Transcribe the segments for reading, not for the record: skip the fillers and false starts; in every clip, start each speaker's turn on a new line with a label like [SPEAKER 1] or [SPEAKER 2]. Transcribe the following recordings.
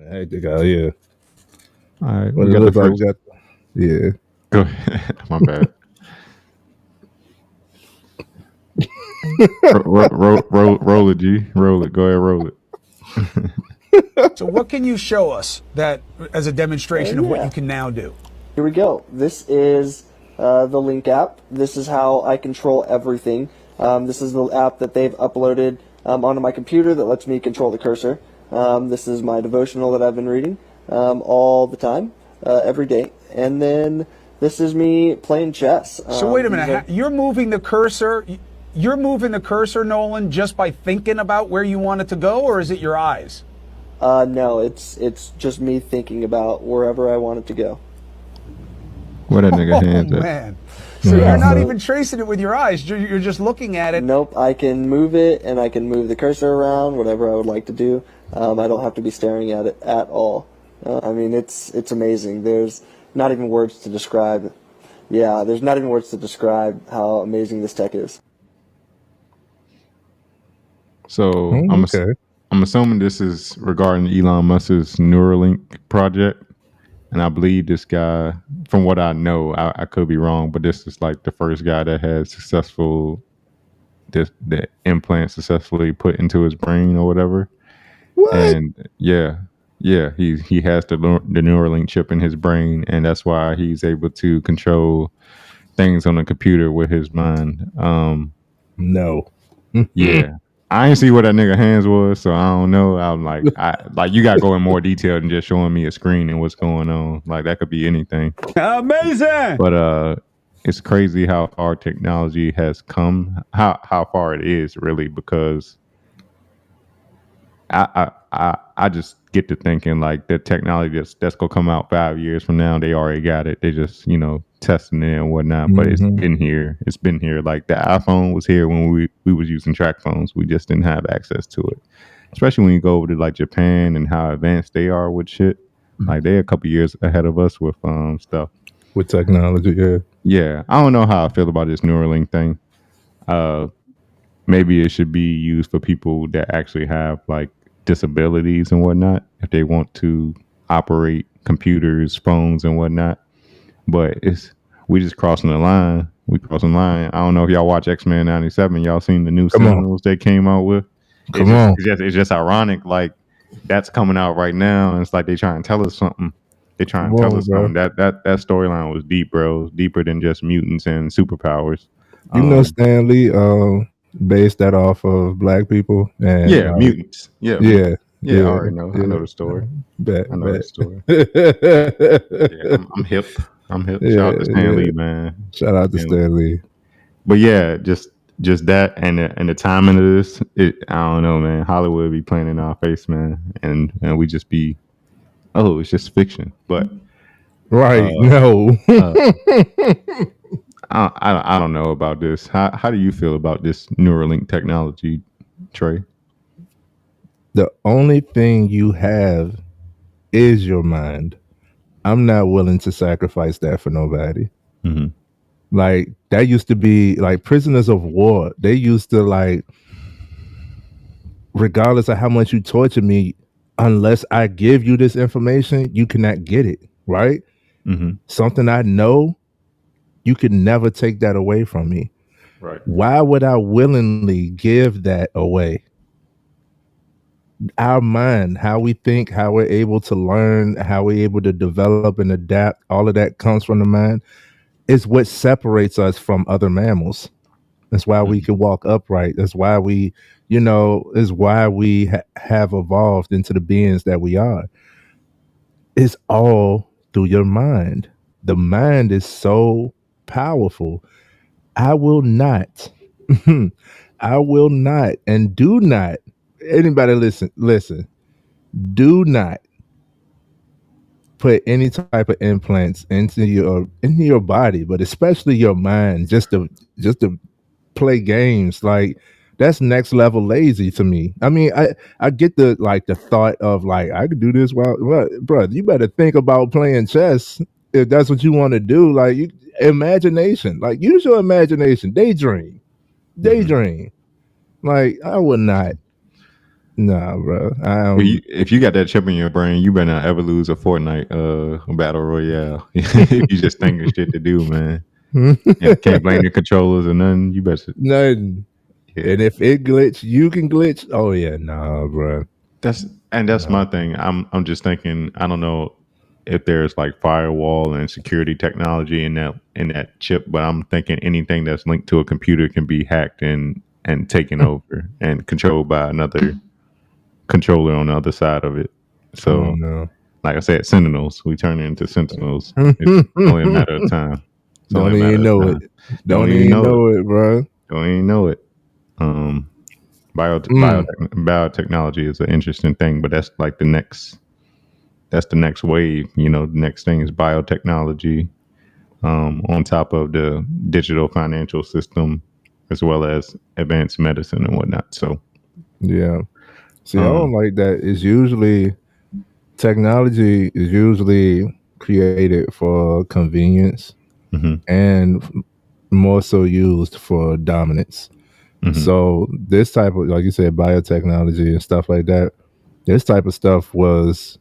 [SPEAKER 1] Hectic out here.
[SPEAKER 2] All right,
[SPEAKER 1] What
[SPEAKER 2] we
[SPEAKER 1] it
[SPEAKER 2] got the
[SPEAKER 1] look like? We
[SPEAKER 2] first.
[SPEAKER 1] got yeah.
[SPEAKER 2] Go ahead. My bad. Roll it, G. Roll it. Go ahead, roll it.
[SPEAKER 3] So what can you show us that as a demonstration of what you can now do?
[SPEAKER 4] Here we go. This is the Link app. This is how I control everything. This is the app that they've uploaded onto my computer that lets me control the cursor. This is my devotional that I've been reading all the time, every day. And then this is me playing chess.
[SPEAKER 3] So wait a minute. You're moving the cursor. You're moving the cursor, Nolan, just by thinking about where you want it to go, or is it your eyes?
[SPEAKER 4] No, it's just me thinking about wherever I want it to go.
[SPEAKER 2] Where that nigga hands at?
[SPEAKER 3] Man. So you're not even tracing it with your eyes. You're just looking at it.
[SPEAKER 4] Nope, I can move it, and I can move the cursor around, whatever I would like to do. I don't have to be staring at it at all. I mean, it's amazing. There's not even words to describe. Yeah, there's not even words to describe how amazing this tech is.
[SPEAKER 2] So
[SPEAKER 1] Okay.
[SPEAKER 2] I'm assuming this is regarding Elon Musk's Neuralink project. And I believe this guy, from what I know, I could be wrong, but this is like the first guy that had the implant successfully put into his brain or whatever.
[SPEAKER 1] What?
[SPEAKER 2] And he has the Neuralink chip in his brain, and that's why he's able to control things on the computer with his mind.
[SPEAKER 1] No.
[SPEAKER 2] Yeah. I ain't see what that nigga hands was, so I don't know. I'm like, you gotta go in more detail than just showing me a screen and what's going on. Like that could be anything.
[SPEAKER 3] Amazing.
[SPEAKER 2] But it's crazy how far technology has come. How far it is really, because I just get to thinking like the technology that's gonna come out 5 years from now, they already got it. They just testing it and whatnot. But it's been here. It's been here. Like the iPhone was here when we was using track phones. We just didn't have access to it. Especially when you go over to like Japan and how advanced they are with shit. Like they're a couple years ahead of us with stuff.
[SPEAKER 1] With technology, yeah.
[SPEAKER 2] Yeah, I don't know how I feel about this Neuralink thing. Maybe it should be used for people that actually have like disabilities and whatnot, if they want to operate computers, phones, and whatnot. But we just crossing the line. We crossing the line. I don't know if y'all watch X-Men 97. Y'all seen the new Sentinels they came out with? It's just ironic. Like that's coming out right now, and it's like they trying to tell us something. They trying to tell us something. That storyline was deep, bro. It was deeper than just mutants and superpowers.
[SPEAKER 1] Stan Lee based that off of black people. And,
[SPEAKER 2] mutants. Yeah. I already know.
[SPEAKER 1] Yeah.
[SPEAKER 2] I know the story. The story. I'm hip.
[SPEAKER 1] Yeah,
[SPEAKER 2] Shout out to Stan Lee, man.
[SPEAKER 1] Shout out to Stan Lee.
[SPEAKER 2] But yeah, just that and the timing of this, I don't know, man. Hollywood be playing in our face, man, and we just be, it's just fiction. But
[SPEAKER 1] no.
[SPEAKER 2] I don't know about this. How do you feel about this Neuralink technology, Trey?
[SPEAKER 1] The only thing you have is your mind. I'm not willing to sacrifice that for nobody.
[SPEAKER 2] Mm-hmm.
[SPEAKER 1] Like that used to be like prisoners of war. They used to like, regardless of how much you torture me, unless I give you this information, you cannot get it. Right?
[SPEAKER 2] Mm-hmm.
[SPEAKER 1] Something I know, you can never take that away from me.
[SPEAKER 2] Right.
[SPEAKER 1] Why would I willingly give that away? Our mind, how we think, how we're able to learn, how we're able to develop and adapt, all of that comes from the mind. It's what separates us from other mammals. That's why we can walk upright. That's why we, is why we have evolved into the beings that we are. It's all through your mind. The mind is so powerful. I will not, and do not, anybody listen, do not put any type of implants into your body, but especially your mind, just to play games. Like that's next level lazy to me. I mean, I get the thought of like I could do this bro, you better think about playing chess if that's what you want to do. Like imagination, like use your imagination, daydream. Like I would not. Nah, bro.
[SPEAKER 2] If you got that chip in your brain, you better not ever lose a Fortnite battle royale. If you just thinking shit to do, man. Yeah, can't blame the controllers or nothing. You better.
[SPEAKER 1] Nothing.
[SPEAKER 2] Yeah,
[SPEAKER 1] And if it glitch, you can glitch. Oh yeah, nah, bro.
[SPEAKER 2] that's my thing. I'm just thinking. I don't know if there's like firewall and security technology in that chip, but I'm thinking anything that's linked to a computer can be hacked and taken over and controlled by another controller on the other side of it.
[SPEAKER 1] Oh
[SPEAKER 2] So,
[SPEAKER 1] no.
[SPEAKER 2] like I said, Sentinels. We turn into Sentinels. It's only a matter of time. It's only
[SPEAKER 1] Don't
[SPEAKER 2] a matter
[SPEAKER 1] even
[SPEAKER 2] of
[SPEAKER 1] know it.
[SPEAKER 2] time. Don't
[SPEAKER 1] Don't
[SPEAKER 2] even
[SPEAKER 1] even
[SPEAKER 2] know it.
[SPEAKER 1] know it, bro.
[SPEAKER 2] Don't even know it. Um,
[SPEAKER 1] Mm.
[SPEAKER 2] biotechnology is an interesting thing, but that's like the next. That's the next wave. You know, the next thing is biotechnology. On top of the digital financial system, as well as advanced medicine and whatnot. So,
[SPEAKER 1] Yeah. See, I don't
[SPEAKER 2] um,
[SPEAKER 1] like that. It's usually technology is usually created for convenience
[SPEAKER 2] mhm,
[SPEAKER 1] and more so used for dominance.
[SPEAKER 2] mhm,
[SPEAKER 1] So this type of, like you said, biotechnology and stuff like that. This type of stuff was,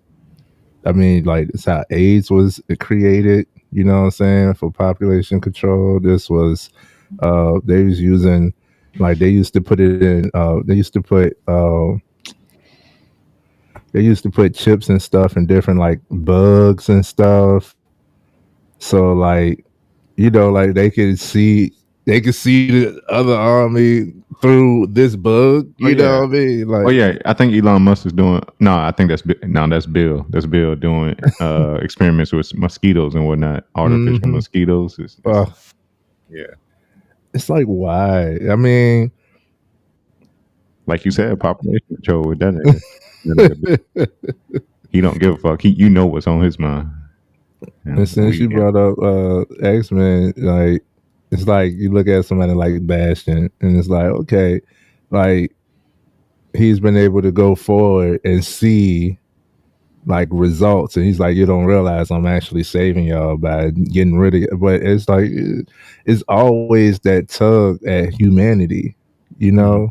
[SPEAKER 1] I mean, like it's how AIDS was created. You know what I'm saying, for population control. This was, they was using, like they used to put it in. They used to put chips and stuff in different like bugs and stuff. So like, like they could see the other army through this bug.
[SPEAKER 2] oh
[SPEAKER 1] You know
[SPEAKER 2] yeah,
[SPEAKER 1] what I mean?
[SPEAKER 2] oh
[SPEAKER 1] Like,
[SPEAKER 2] yeah. I think Elon Musk is doing. No, I think that's Bill. That's Bill doing experiments with mosquitoes and whatnot. Artificial
[SPEAKER 1] hmm
[SPEAKER 2] mosquitoes.
[SPEAKER 1] uh,
[SPEAKER 2] Yeah,
[SPEAKER 1] it's like why? I mean,
[SPEAKER 2] like you said, population control with that nigga. That nigga, he don't give a fuck. You know what's on his mind.
[SPEAKER 1] and since you
[SPEAKER 2] Yeah.
[SPEAKER 1] brought up X-Men, like it's like you look at somebody like Bastion, and it's like okay, like he's been able to go forward and see like results, and he's like, you don't realize I'm actually saving y'all by getting rid of it. But it's like it's always that tug at humanity, you
[SPEAKER 2] Mhm.
[SPEAKER 1] know.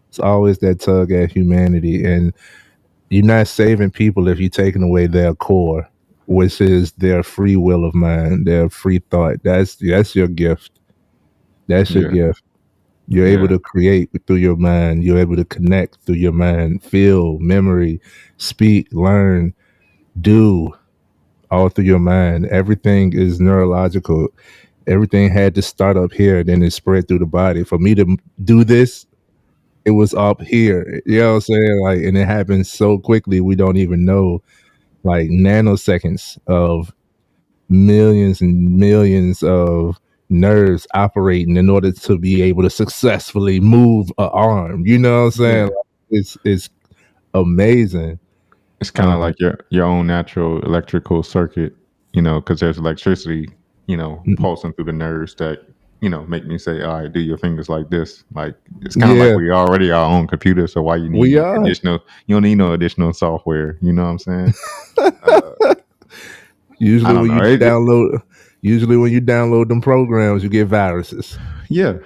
[SPEAKER 1] It's always that tug at humanity, and you're not saving people if you're taking away their core, which is their free will of mind, their free thought. That's your gift. That's your
[SPEAKER 2] Yeah,
[SPEAKER 1] gift. You're able
[SPEAKER 2] yeah.
[SPEAKER 1] to create through your mind. You're able to connect through your mind, feel, memory, speak, learn, do, all through your mind. Everything is neurological. Everything had to start up here, then it spread through the body. For me to do this, it was up here. You know what I'm saying? Like, and it happens so quickly, we don't even know. Like nanoseconds of millions and millions of nerves operating in order to be able to successfully move a arm. You know what I'm saying?
[SPEAKER 2] Yeah.
[SPEAKER 1] Like, it's amazing.
[SPEAKER 2] It's kind of
[SPEAKER 1] Uh,
[SPEAKER 2] like your own natural electrical circuit, because there's electricity, pulsing through the nerves that, make me say, all right, do your fingers like this. Like it's kind of like
[SPEAKER 1] yeah,
[SPEAKER 2] we already our own computer, so why you
[SPEAKER 1] we
[SPEAKER 2] need
[SPEAKER 1] are.
[SPEAKER 2] additional? You don't need no additional software. You know what I'm saying? Uh, I
[SPEAKER 1] Usually
[SPEAKER 2] don't
[SPEAKER 1] when
[SPEAKER 2] know.
[SPEAKER 1] you download, usually when you download them programs, you get viruses.
[SPEAKER 2] Yeah,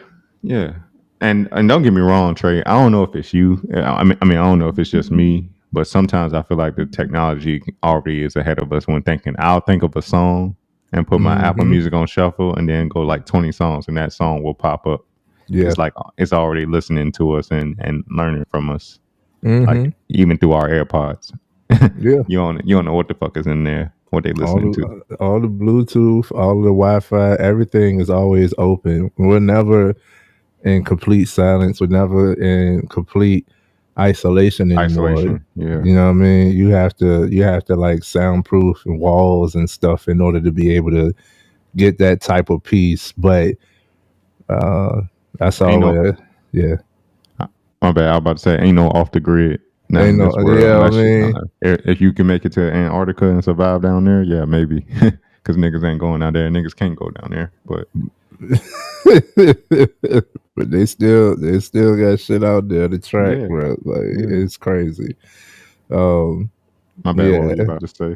[SPEAKER 2] yeah, and don't get me wrong, Trey. I don't know if it's you. I don't know if it's just me, but sometimes I feel like the technology already is ahead of us when thinking. I'll think of a song and put my Apple
[SPEAKER 1] Hmm.
[SPEAKER 2] Music on shuffle, and then go like 20 songs, and that song will pop up.
[SPEAKER 1] Yeah.
[SPEAKER 2] It's like it's already listening to us and learning from us, like
[SPEAKER 1] Hmm.
[SPEAKER 2] even through our AirPods.
[SPEAKER 1] Yeah.
[SPEAKER 2] You don't know what the fuck is in there, what they
[SPEAKER 1] All
[SPEAKER 2] listening to.
[SPEAKER 1] the all the Bluetooth, all the Wi-Fi, everything is always open. We're never in complete silence. We're never in complete isolation anymore.
[SPEAKER 2] Isolation. Yeah,
[SPEAKER 1] You know what I mean? You have to like soundproof and walls and stuff in order to be able to get that type of peace. But uh that's
[SPEAKER 2] ain't no.
[SPEAKER 1] always yeah.
[SPEAKER 2] My bad. I was about to say, ain't no off the grid, not
[SPEAKER 1] Ain't
[SPEAKER 2] in
[SPEAKER 1] no
[SPEAKER 2] this world,
[SPEAKER 1] yeah, I
[SPEAKER 2] unless you,
[SPEAKER 1] mean
[SPEAKER 2] if you can make it to Antarctica and survive down there, yeah, maybe. Because niggas ain't going out there. Niggas can't go down there. But
[SPEAKER 1] but they still got shit out there to track,
[SPEAKER 2] yeah,
[SPEAKER 1] bro. Like
[SPEAKER 2] yeah.
[SPEAKER 1] it's crazy. Um,
[SPEAKER 2] My bad. What were you
[SPEAKER 1] yeah,
[SPEAKER 2] about to say?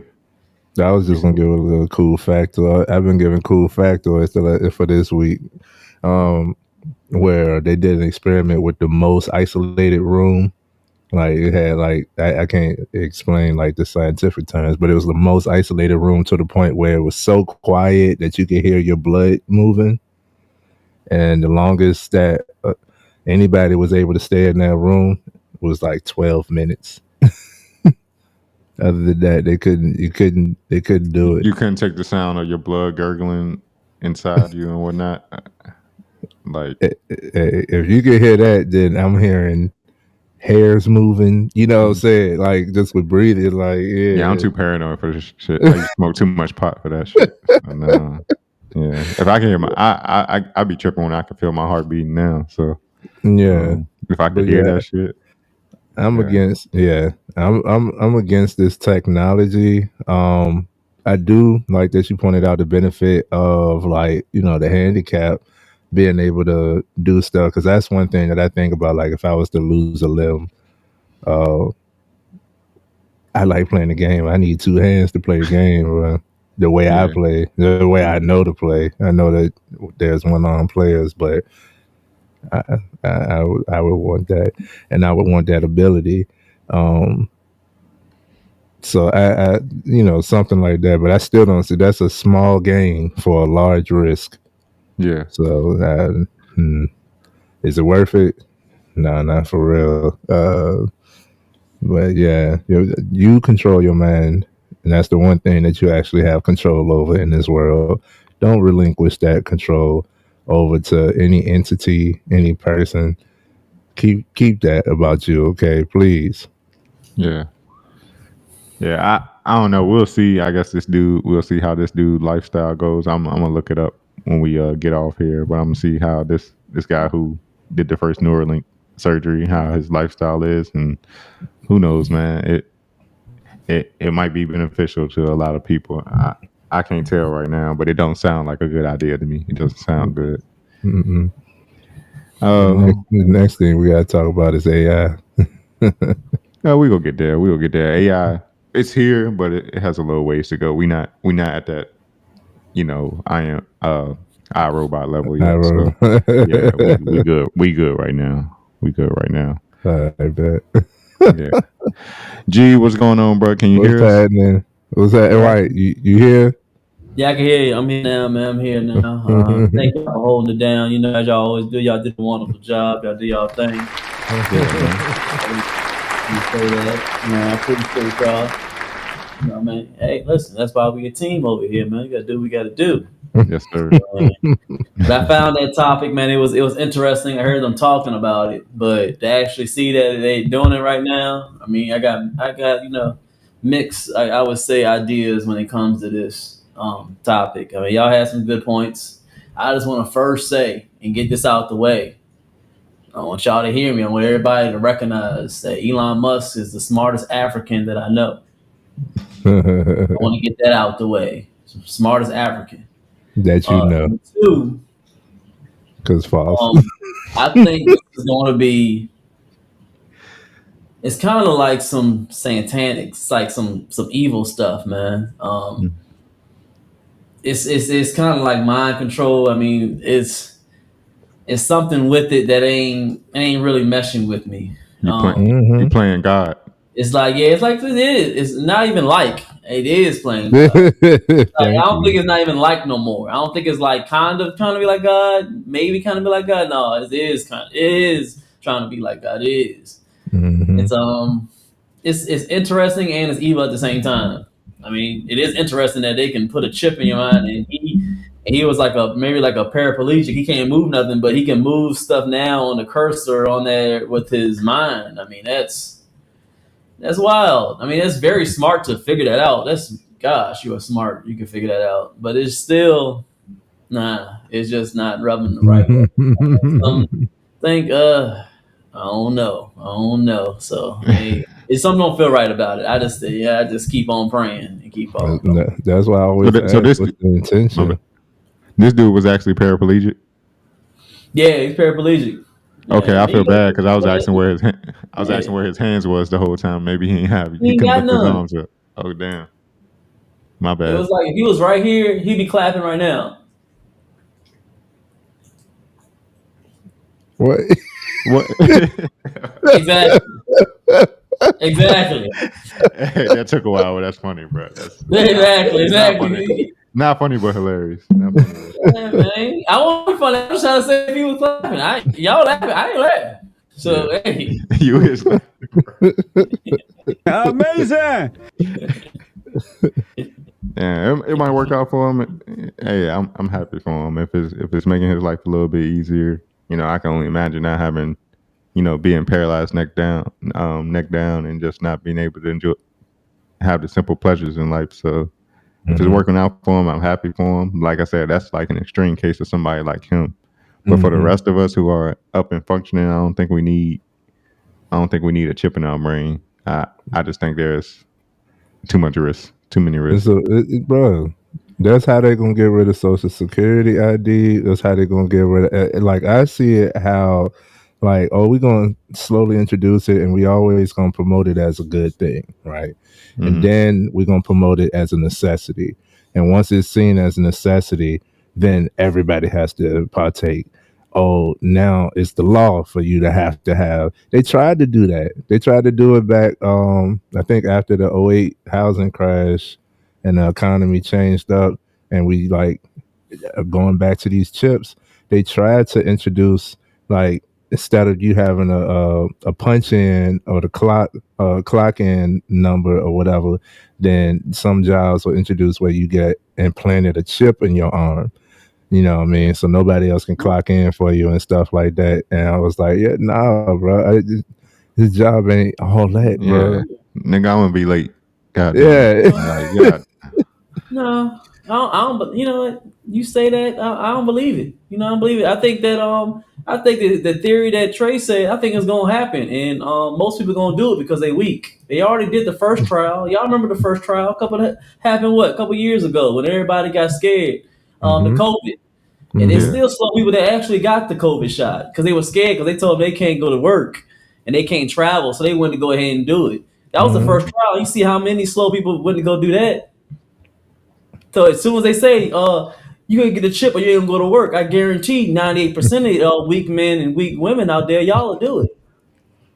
[SPEAKER 1] I was just gonna give a little cool factor. I've been giving cool factoids for this week, um, where they did an experiment with the most isolated room Like it had like I can't explain like the scientific terms, but it was the most isolated room to the point where it was so quiet that you could hear your blood moving. And the longest that anybody was able to stay in that room was like 12 minutes. Other than that, they couldn't. They couldn't do it.
[SPEAKER 2] You couldn't take the sound of your blood gurgling inside you and whatnot. Like,
[SPEAKER 1] If you could hear that, then I'm hearing hairs moving. You know what I'm saying? Like just with breathing. Like
[SPEAKER 2] yeah, I'm
[SPEAKER 1] yeah.
[SPEAKER 2] too paranoid for this shit. I used to smoke too much pot for that shit. So, no. Yeah, if I can hear I be tripping when I can feel my heart beating now. So
[SPEAKER 1] Yeah.
[SPEAKER 2] if I could
[SPEAKER 1] But
[SPEAKER 2] hear
[SPEAKER 1] yeah,
[SPEAKER 2] that shit,
[SPEAKER 1] I'm
[SPEAKER 2] yeah,
[SPEAKER 1] against. Yeah, I'm against this technology. I do like that you pointed out the benefit of like the handicap being able to do stuff because that's one thing that I think about. Like if I was to lose a limb, uh, I like playing the game. I need two hands to play the game. The way I
[SPEAKER 2] yeah,
[SPEAKER 1] play, the way I know to play. I know that there's one-on players, but I, I would want that, and I would want that ability. Um, so something like that. But I still don't see that's a small gain for a large risk.
[SPEAKER 2] yeah,
[SPEAKER 1] So is it worth it? No, not for real. But yeah, you control your mind, and that's the one thing that you actually have control over in this world. Don't relinquish that control over to any entity, any person. Keep that about you, okay? Please.
[SPEAKER 2] yeah, yeah. I don't know. We'll see. I guess this dude. We'll see how this dude lifestyle goes. I'm gonna look it up when we get off here. But I'm gonna see how this guy who did the first Neuralink surgery, how his lifestyle is, and who knows, man. It might be beneficial to a lot of people. I can't tell right now, but it don't sound like a good idea to me. It doesn't sound good.
[SPEAKER 1] Mm-mm.
[SPEAKER 2] Um,
[SPEAKER 1] The next thing we gotta talk about is AI.
[SPEAKER 2] no, we gonna get there. We gonna get there. AI, it's here, but it has a little ways to go. We not at that. I am I robot level
[SPEAKER 1] I
[SPEAKER 2] yet. So
[SPEAKER 1] wrote.
[SPEAKER 2] yeah, we good. We good right now. We good right now.
[SPEAKER 1] I bet.
[SPEAKER 2] Yeah. G, what's going on, bro? Can you
[SPEAKER 1] What's
[SPEAKER 2] hear us?
[SPEAKER 1] happening? What's that?
[SPEAKER 5] Yeah,
[SPEAKER 1] Right? You here?
[SPEAKER 5] yeah, I can hear you. I'm here now, man. I'm here now. Thank y'all for holding it down. As y'all always do. Y'all did a wonderful job. Y'all do y'all thing.
[SPEAKER 2] Yeah, man.
[SPEAKER 5] You say that, man. I appreciate y'all. Man. Hey, listen, that's why we a team over here, man. You gotta do what we gotta do.
[SPEAKER 2] Yes, sir.
[SPEAKER 5] But I found that topic, man. It was interesting. I heard them talking about it, but to actually see that they doing it right now, I mean, I got mixed. I would say ideas when it comes to this topic. I mean, y'all had some good points. I just want to first say and get this out the way. I want y'all to hear me. I want everybody to recognize that Elon Musk is the smartest African that I know. I want to get that out the way. Smartest African.
[SPEAKER 1] That
[SPEAKER 5] Number two,
[SPEAKER 1] because false.
[SPEAKER 5] I think this is going to be. It's kind of like some satanic, it's like some evil stuff, man. It's kind of like mind control. I mean, it's something with it that ain't really meshing with me.
[SPEAKER 2] You play, you
[SPEAKER 1] Mm-hmm.
[SPEAKER 2] playing God.
[SPEAKER 5] It's like it's like it is. It's not even like it is playing God. Like, I
[SPEAKER 1] Thank
[SPEAKER 5] don't think
[SPEAKER 1] you.
[SPEAKER 5] it's not even like no more. I don't think it's like kind of trying to be like God, maybe kind of be like God. No, it is trying to be like God. It is.
[SPEAKER 1] Mm-hmm.
[SPEAKER 5] It's interesting and it's evil at the same time. I mean, it is interesting that they can put a chip in your mind, and he was like maybe like a paraplegic. He can't move nothing, but he can move stuff now on the cursor on there with his mind. I mean, that's wild. I mean, that's very smart to figure that out. Gosh, you are smart. You can figure that out, but it's still it's just not rubbing the right way. Think I don't know. So hey, it's something don't feel right about it. I just keep on praying and keep on going.
[SPEAKER 1] That's why I
[SPEAKER 2] So,
[SPEAKER 1] always
[SPEAKER 2] so
[SPEAKER 1] ask
[SPEAKER 2] this
[SPEAKER 1] what's the
[SPEAKER 2] my bad.
[SPEAKER 1] intention.
[SPEAKER 2] This dude was actually paraplegic.
[SPEAKER 5] Yeah, he's paraplegic.
[SPEAKER 2] Okay,
[SPEAKER 5] Yeah,
[SPEAKER 2] I feel bad because I was asking
[SPEAKER 5] he
[SPEAKER 2] where I was asking where his hands was the whole time. Maybe he
[SPEAKER 5] ain't
[SPEAKER 2] couldn't
[SPEAKER 5] got
[SPEAKER 2] lift his
[SPEAKER 5] none.
[SPEAKER 2] arms up. Oh damn, my
[SPEAKER 5] It
[SPEAKER 2] bad.
[SPEAKER 5] was like if he was right here, he'd be clapping right now.
[SPEAKER 1] What?
[SPEAKER 2] What?
[SPEAKER 5] Exactly. Exactly.
[SPEAKER 2] That took a while, but that's funny, bro. That's
[SPEAKER 5] Exactly.
[SPEAKER 2] not funny.
[SPEAKER 5] Exactly.
[SPEAKER 2] Not funny, but hilarious. Not funny,
[SPEAKER 5] Yeah, man. I wasn't funny. I was trying to say if he was laughing. Y'all laughing. I ain't laughing. So
[SPEAKER 2] Yeah.
[SPEAKER 5] hey,
[SPEAKER 2] You is laughing, bro.
[SPEAKER 3] Amazing.
[SPEAKER 2] Yeah, it might work out for him. Hey, I'm happy for him. If it's making his life a little bit easier, I can only imagine not having, being paralyzed neck down, and just not being able to have the simple pleasures in life. So if it's working out for him, I'm happy for him. Like I said, that's like an extreme case of somebody like him. But for the rest of us who are up and functioning, I don't think we need a chip in our brain. I just think there's too much risk, too many risks.
[SPEAKER 1] So, bro, that's how they're gonna get rid of Social Security ID. That's how they're gonna get rid of. Like I see it how, like, oh, we're gonna slowly introduce it, and we always gonna promote it as a good thing, right? And then we're gonna promote it as a necessity. And once it's seen as a necessity, then everybody has to partake. Oh, now it's the law for you to have to have. They tried to do that. They tried to do it back, I think after the '08 housing crash and the economy changed up and we like going back to these chips, they tried to introduce, like, instead of you having a punch in or the clock in number or whatever, then some jobs will introduce where you get implanted a chip in your arm. You know what I mean? So nobody else can clock in for you and stuff like that. And I was like, yeah, nah, bro. This job ain't all that, bro.
[SPEAKER 2] Yeah, nigga, I'm gonna be late. God damn.
[SPEAKER 1] Yeah.
[SPEAKER 2] Like, yeah.
[SPEAKER 5] no, I don't. You know what? You say that, I don't believe it. I don't believe it. I think that the theory that Trey said, I think it's gonna happen, and most people gonna do it because they weak. They already did the first trial. Y'all remember the first trial? Happened a couple years ago when everybody got scared. The COVID. And it's
[SPEAKER 2] Yeah.
[SPEAKER 5] still some people that actually got the COVID shot because they were scared because they told them they can't go to work and they can't travel, so they wanted to go ahead and do it. That was the first trial. You see how many slow people wouldn't go do that. So as soon as they say, you gonna get a chip or you ain't gonna go to work, I guarantee 98% of weak men and weak women out there, y'all will do it.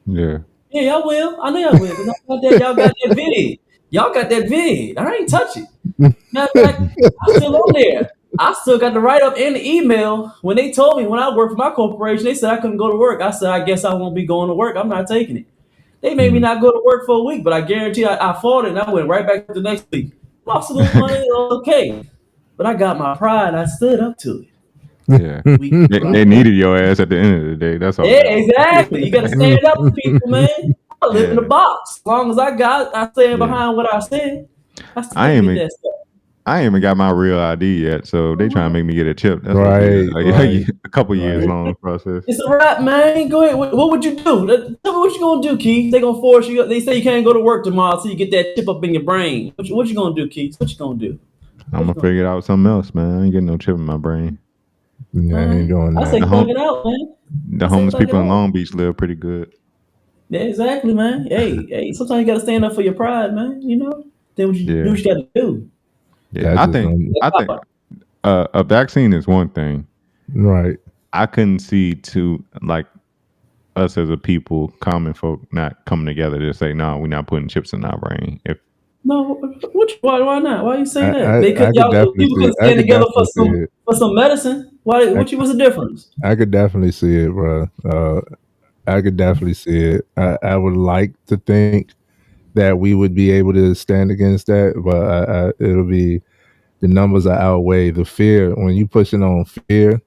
[SPEAKER 2] Yeah.
[SPEAKER 5] Yeah, y'all will. I know y'all will. 'Cause y'all got that vid. Y'all got that vid. I ain't touch it. Matter of fact, I still on there. I still got the write up and the email when they told me when I worked for my corporation. They said I couldn't go to work. I said I guess I won't be going to work. I'm not taking it. They made me not go to work for a week, but I guarantee I fought it and I went right back the next week. Lost a little money, okay, but I got my pride. I stood up to it.
[SPEAKER 2] Yeah.
[SPEAKER 5] Weak
[SPEAKER 2] They needed your ass at the end of the day. That's all.
[SPEAKER 5] Yeah, exactly. You got to stand up to people, man. I live in the box. As long as I stand behind what I said. I still
[SPEAKER 2] I ain't
[SPEAKER 5] get
[SPEAKER 2] even,
[SPEAKER 5] that stuff.
[SPEAKER 2] I ain't even got my real ID yet, so they trying to make me get a chip. That's
[SPEAKER 1] Right,
[SPEAKER 2] gonna be
[SPEAKER 1] right,
[SPEAKER 2] a couple years
[SPEAKER 1] right.
[SPEAKER 2] long process.
[SPEAKER 5] It's a wrap, man. Go ahead. What would you do? Tell me what you gonna do, Keith. They gonna force you. They say you can't go to work tomorrow, so you get that chip up in your brain. What you gonna do, Keith? What you gonna do?
[SPEAKER 2] I'm gonna figure out something else, man. I ain't getting no chip in my brain.
[SPEAKER 1] Yeah, I ain't doing
[SPEAKER 5] I say
[SPEAKER 1] that.
[SPEAKER 5] thug it out, man.
[SPEAKER 2] The homeless people in Long Beach live pretty good.
[SPEAKER 5] Yeah, exactly, man. Hey. Sometimes you gotta stand up for your pride, man. Then what you do,
[SPEAKER 2] Yeah.
[SPEAKER 5] what you gotta do.
[SPEAKER 2] Yeah,
[SPEAKER 1] That's
[SPEAKER 2] I
[SPEAKER 1] just
[SPEAKER 2] think
[SPEAKER 1] gonna,
[SPEAKER 2] I think a vaccine is one thing.
[SPEAKER 1] right.
[SPEAKER 2] I couldn't see like us as a people, common folk, not coming together to say, no, we're not putting chips in our brain. If
[SPEAKER 5] No, why not? Why you say that?
[SPEAKER 1] I could definitely
[SPEAKER 5] People
[SPEAKER 1] see it.
[SPEAKER 5] could
[SPEAKER 1] I
[SPEAKER 5] stand
[SPEAKER 1] could
[SPEAKER 5] together
[SPEAKER 1] definitely see it.
[SPEAKER 5] for some medicine. Why?
[SPEAKER 1] I,
[SPEAKER 5] What's the difference?
[SPEAKER 1] I could definitely see it, bro. I could definitely see it. I would like to think that we would be able to stand against that, but it'll be the numbers are outweigh the fear. When you pushing on fear,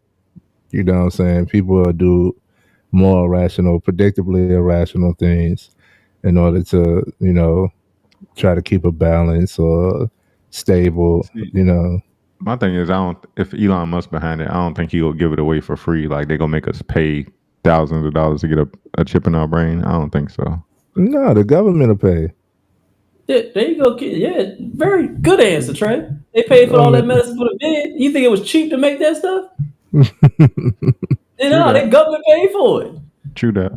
[SPEAKER 1] you know what I'm saying? People will do more irrational, predictably irrational things in order to, try to keep a balance or stable,
[SPEAKER 2] see,
[SPEAKER 1] you know.
[SPEAKER 2] my thing is, I don't. If Elon Musk behind it, I don't think he'll give it away for free. Like they gonna make us pay thousands of dollars to get a chip in our brain. I don't think so.
[SPEAKER 1] No, the government will pay.
[SPEAKER 5] There you go, kid. Yeah, very good answer, Trey. They paid for all that medicine for the vid. You think it was cheap to make that stuff?
[SPEAKER 2] True
[SPEAKER 5] No,
[SPEAKER 2] that.
[SPEAKER 5] the government paid for it.
[SPEAKER 2] True that.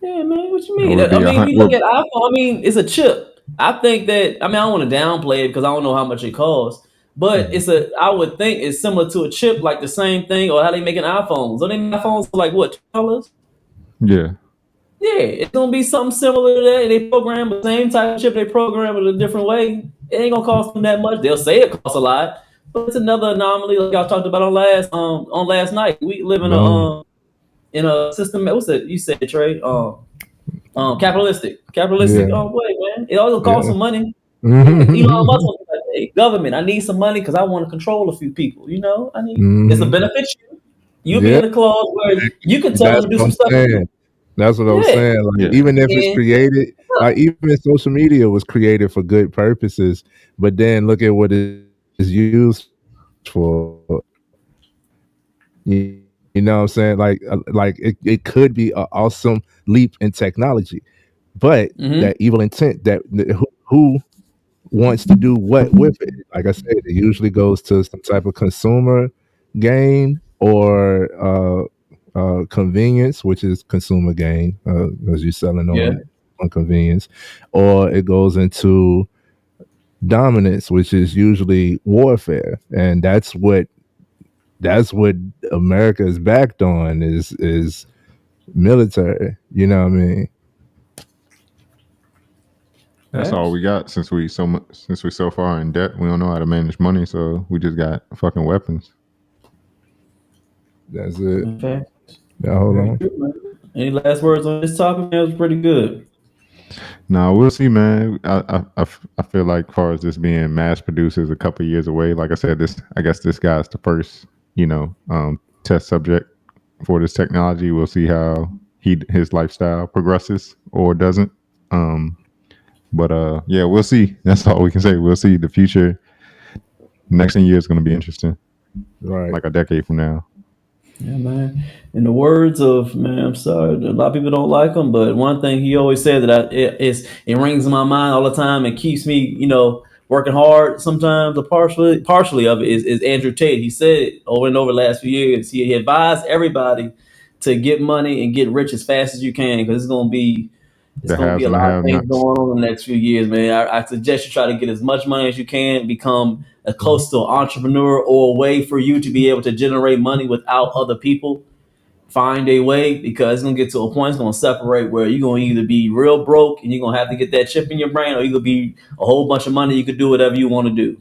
[SPEAKER 5] Yeah, man. What you
[SPEAKER 2] It
[SPEAKER 5] mean?
[SPEAKER 2] would
[SPEAKER 5] I
[SPEAKER 2] be
[SPEAKER 5] mean, you look
[SPEAKER 2] would,
[SPEAKER 5] at iPhone. I mean, it's a chip. I think that. I mean, I don't want to downplay it because I don't know how much it costs. But I would think it's similar to a chip, like the same thing, or how they making iPhones. Don't they make iPhones for like what, $2?
[SPEAKER 2] yeah.
[SPEAKER 5] Yeah, it's gonna be something similar to that. They program the same type of chip, they program it a different way. It ain't gonna cost them that much. They'll say it costs a lot, but it's another anomaly like y'all talked about on last night. We live
[SPEAKER 1] No.
[SPEAKER 5] in a system. What's it? You said Trey? Capitalistic
[SPEAKER 1] Yeah.
[SPEAKER 5] way, man. It always costs
[SPEAKER 1] Yeah.
[SPEAKER 5] some money. Yeah, Elon Musk will be like, hey, government, I need some money because I want to control a few people. You know, it's a
[SPEAKER 1] Mhm.
[SPEAKER 5] benefit you. You'll be
[SPEAKER 1] Yeah.
[SPEAKER 5] in a clause where you can tell them
[SPEAKER 1] That's
[SPEAKER 5] to do
[SPEAKER 1] what
[SPEAKER 5] some
[SPEAKER 1] I'm
[SPEAKER 5] stuff for you.
[SPEAKER 1] saying. That's what I'm
[SPEAKER 5] Yeah,
[SPEAKER 1] saying. Like,
[SPEAKER 2] Yeah.
[SPEAKER 1] even if it's
[SPEAKER 5] and
[SPEAKER 1] created, like even social media was created for good purposes, but then look at what it's used for. You know what I'm saying? Like it could be an awesome leap in technology, but that evil intent that who wants to do what with it? Like I said, it usually goes to some type of consumer gain or convenience, which is consumer gain, because you're selling
[SPEAKER 5] yeah,
[SPEAKER 1] on convenience, or it goes into dominance, which is usually warfare, and that's what America is backed on is military. You know what I mean?
[SPEAKER 2] That's all we got since we so far in debt. We don't know how to manage money, so we just got fucking weapons.
[SPEAKER 1] That's it.
[SPEAKER 5] okay.
[SPEAKER 1] Now hold
[SPEAKER 5] Very
[SPEAKER 1] on.
[SPEAKER 5] true, man. Any last words on this topic? Man, it was pretty good.
[SPEAKER 2] Now we'll see, man. I feel like, far as this being mass produced, is a couple years away. Like I said, I guess this guy's the first, test subject for this technology. We'll see how his lifestyle progresses or doesn't. But yeah, we'll see. That's all we can say. We'll see. The future, next 10 years, is going to be interesting.
[SPEAKER 1] Right.
[SPEAKER 2] Like a decade from now.
[SPEAKER 5] Yeah, man. In the words of man, I'm sorry, a lot of people don't like him, but one thing he always said that it rings in my mind all the time and keeps me, working hard. Sometimes, partially of it is Andrew Tate. He said over and over the last few years, he advised everybody to get money and get rich as fast as you can because it's
[SPEAKER 2] The
[SPEAKER 5] gonna be
[SPEAKER 2] haves
[SPEAKER 5] a
[SPEAKER 2] and the
[SPEAKER 5] lot of things
[SPEAKER 2] have-nots.
[SPEAKER 5] going on in the next few years, man. I suggest you try to get as much money as you can, become as close to an entrepreneur or a way for you to be able to generate money without other people. Find a way because it's gonna get to a point it's gonna separate where you're gonna either be real broke and you're gonna have to get that chip in your brain, or you could be a whole bunch of money, you could do whatever you want to do.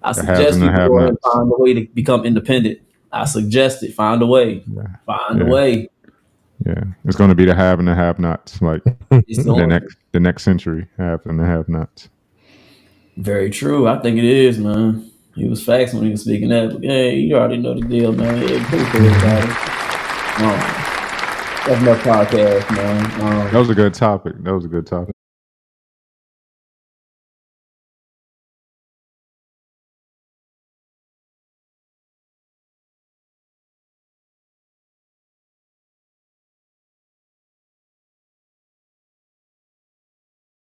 [SPEAKER 5] I
[SPEAKER 2] The haves
[SPEAKER 5] suggest
[SPEAKER 2] and the
[SPEAKER 5] people go ahead and
[SPEAKER 2] have-nots.
[SPEAKER 5] find a way to become independent. I suggest it. Find a way.
[SPEAKER 2] Yeah.
[SPEAKER 5] Find a
[SPEAKER 2] Yeah.
[SPEAKER 5] way.
[SPEAKER 2] Yeah. It's going to be the have and the have-nots. Like
[SPEAKER 5] It's
[SPEAKER 2] the
[SPEAKER 5] going
[SPEAKER 2] next century, have and the have-nots.
[SPEAKER 5] very true. I think it is, man. He was facts when he was speaking that. But hey, you already know the deal, man. Yeah, pretty cool, everybody. That's enough podcast, man.
[SPEAKER 2] That was a good topic.